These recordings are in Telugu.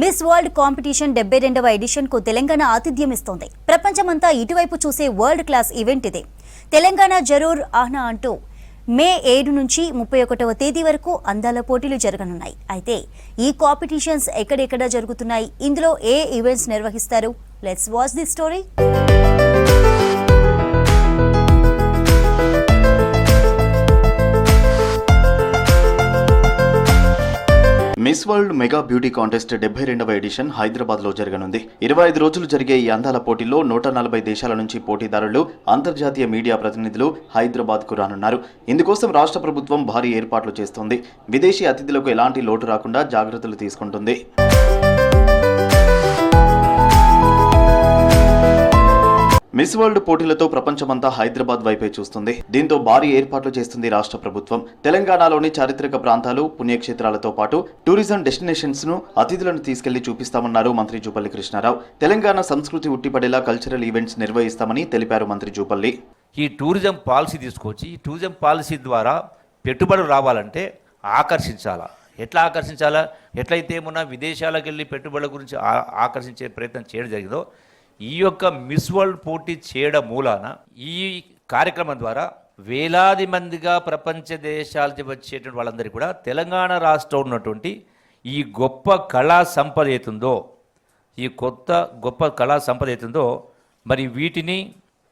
మిస్ వరల్డ్ కాంపిటీషన్ 72వ ఎడిషన్ కు తెలంగాణ ఆతిథ్యం ఇస్తోంది. ప్రపంచమంతా ఇటువైపు చూసే వరల్డ్ క్లాస్ ఈవెంట్ ఇది. తెలంగాణ జరూర్ ఆహ్నా అంటూ మే 7 నుంచి 31వ తేదీ వరకు అందాల పోటీలు జరగనున్నాయి. అయితే ఈ కాంపిటీషన్స్ ఎక్కడెక్కడ జరుగుతున్నాయి, ఇందులో ఏ ఈవెంట్స్ నిర్వహిస్తారు? Let's watch the story. Miss World mega beauty contest 72వ ఎడిషన్ హైదరాబాద్లో జరగనుంది. 25 రోజులు జరిగే ఈ అందాల పోటీల్లో 140 దేశాల నుంచి పోటీదారులు, అంతర్జాతీయ మీడియా ప్రతినిధులు హైదరాబాద్కు రానున్నారు. ఇందుకోసం రాష్ట్ర ప్రభుత్వం భారీ ఏర్పాట్లు చేస్తోంది. విదేశీ అతిథులకు ఎలాంటి లోటు రాకుండా జాగ్రత్తలు తీసుకుంటుంది. మిస్ వరల్డ్ పోటీలతో ప్రపంచమంతా హైదరాబాద్ వైపే చూస్తుంది. దీంతో భారీ ఏర్పాట్లు చేస్తుంది రాష్ట్ర ప్రభుత్వం. తెలంగాణలోని చారిత్రక ప్రాంతాలు, పుణ్యక్షేత్రాలతో పాటు టూరిజం డెస్టినేషన్స్ ను అతిథులను తీసుకెళ్లి చూపిస్తామన్నారు మంత్రి జూపల్లి కృష్ణారావు. తెలంగాణ సంస్కృతి ఉట్టిపడేలా కల్చరల్ ఈవెంట్స్ నిర్వహిస్తామని తెలిపారు మంత్రి జూపల్లి. ఈ టూరిజం పాలసీ తీసుకొచ్చి ఈ టూరిజం పాలసీ ద్వారా పెట్టుబడులు రావాలంటే ఆకర్షించాలా. ఎట్లా ఆకర్షించాలా? ఎట్లయితే మొన్న విదేశాలకు వెళ్ళి పెట్టుబడుల గురించి ఆకర్షించే ప్రయత్నం చేయడం జరిగిందో, ఈ యొక్క మిస్ వరల్డ్ పోటీ చేయడం మూలాన ఈ కార్యక్రమం ద్వారా వేలాది మందిగా ప్రపంచ దేశాలకి వచ్చేటువంటి వాళ్ళందరికీ కూడా తెలంగాణ రాష్ట్రంలో ఉన్నటువంటి ఈ గొప్ప కళా సంపద ఏతుందో, ఈ గొప్ప కళా సంపద ఏతుందో, మరి వీటిని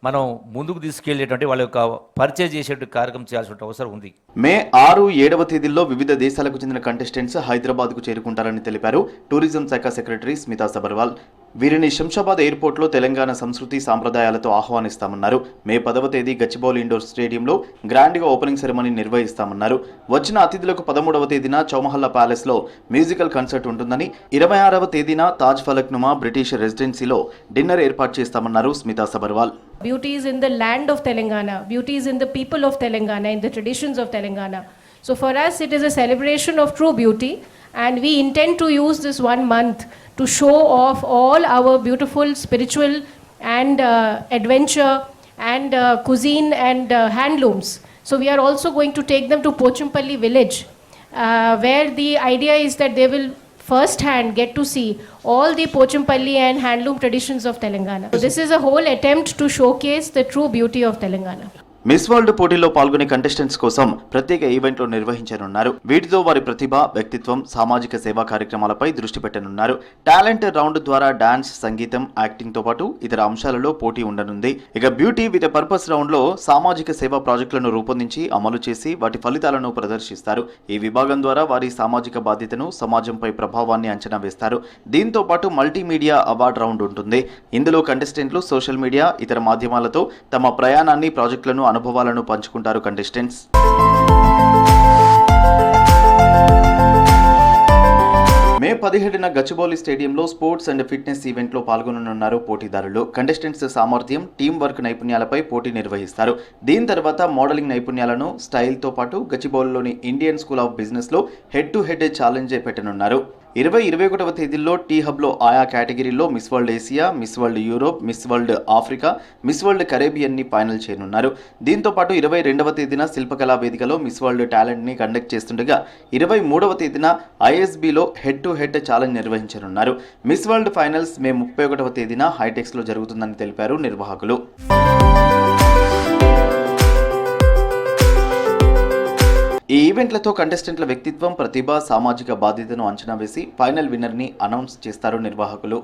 మనం ముందుకు తీసుకెళ్లేటువంటి వాళ్ళ యొక్క పరిచయం చేసేటువంటి కార్యక్రమం చేయాల్సిన అవసరం ఉంది. మే 6, 7వ తేదీల్లో వివిధ దేశాలకు చెందిన కంటెస్టెంట్స్ హైదరాబాద్కు చేరుకుంటారని తెలిపారు టూరిజం శాఖ సెక్రటరీ స్మితా సబర్వాల్. వీరిని శంషాబాద్ ఎయిర్పోర్ట్లో తెలంగాణ సంస్కృతి సాంప్రదాయాలతో ఆహ్వానిస్తామన్నారు. మే 10వ తేదీ గచ్చిబౌలి ఇండోర్ స్టేడియంలో గ్రాండ్గా ఓపెనింగ్ సెరమనీ నిర్వహిస్తామన్నారు. వచ్చిన అతిథులకు 13వ తేదీన చౌమహల్లా ప్యాలెస్లో మ్యూజికల్ కన్సర్ట్ ఉంటుందని, 26వ తేదీన తాజ్ ఫలక్ నుమా బ్రిటిష్ రెసిడెన్సీలో డిన్నర్ ఏర్పాటు చేస్తామన్నారు Smita Sabharwal. Beauty is in the land of Telangana, beauty is in the people of Telangana, in the traditions of Telangana. So for us it is a celebration of true beauty, and we intend to use this 1 month to show off all our beautiful spiritual and adventure and cuisine and handlooms. So we are also going to take them to Pochampalli village, where the idea is that they will first hand get to see all the Pochampalli and handloom traditions of Telangana. So this is a whole attempt to showcase the true beauty of Telangana. Miss world పోటీల్లో పాల్గొనే కంటెస్టెంట్స్ కోసం ప్రత్యేక ఈవెంట్లు నిర్వహించనున్నారు. వీటితో వారి ప్రతిభ, వ్యక్తిత్వం, సామాజిక సేవా కార్యక్రమాలపై దృష్టి పెట్టనున్నారు. టాలెంట్ రౌండ్ ద్వారా డాన్స్, సంగీతం, యాక్టింగ్ తో పాటు ఇతర అంశాలలో పోటీ ఉండనుంది. ఇక బ్యూటీ విత్ పర్పస్ రౌండ్ లో సామాజిక సేవా ప్రాజెక్టులను రూపొందించి అమలు చేసి వాటి ఫలితాలను ప్రదర్శిస్తారు. ఈ విభాగం ద్వారా వారి సామాజిక బాధ్యతను, సమాజంపై ప్రభావాన్ని అంచనా వేస్తారు. దీంతో పాటు మల్టీమీడియా అవార్డ్ రౌండ్ ఉంటుంది. ఇందులో కంటెస్టెంట్లు సోషల్ మీడియా, ఇతర మాధ్యమాలతో తమ ప్రయాణాన్ని, ప్రాజెక్టులను, అనుభవాలను పంచుకుంటారు కంటెస్టెంట్స్. మే 17న గచ్చిబౌలి స్టేడియంలో స్పోర్ట్స్ అండ్ ఫిట్నెస్ ఈవెంట్లో పాల్గొననున్నారు పోటీదారులు. కంటెస్టెంట్స్ సామర్థ్యం, టీం వర్క్ నైపుణ్యాలపై పోటీ నిర్వహిస్తారు. దీని తర్వాత మోడలింగ్ నైపుణ్యాలను, స్టైల్తో పాటు గచ్చిబౌలిలోని ఇండియన్ స్కూల్ ఆఫ్ బిజినెస్లో హెడ్ టు హెడ్ ఛాలెంజ్ పెట్టనున్నారు. 20, 21వ తేదీల్లో టీ హబ్లో ఆయా కేటగిరీల్లో Miss World Asia, Miss World Europe, Miss World Africa, Miss World కరేబియన్ని ఫైనల్ చేయనున్నారు. దీంతో పాటు 22వ తేదీన శిల్పకళా వేదికలో మిస్ వరల్డ్ టాలెంట్ని కండక్ట్ చేస్తుండగా 23వ తేదీన ఐఎస్బీలో హెడ్ టు హెడ్ ఛాలెంజ్ నిర్వహించనున్నారు. మిస్ వరల్డ్ ఫైనల్స్ మే 31వ తేదీన హైటెక్స్లో జరుగుతుందని తెలిపారు నిర్వాహకులు. ఈ ఈవెంట్లతో కంటెస్టెంట్ల వ్యక్తిత్వం, ప్రతిభ, సామాజిక బాధ్యతను అంచనా వేసి ఫైనల్ విన్నర్ని అనౌన్స్ చేస్తారు నిర్వాహకులు.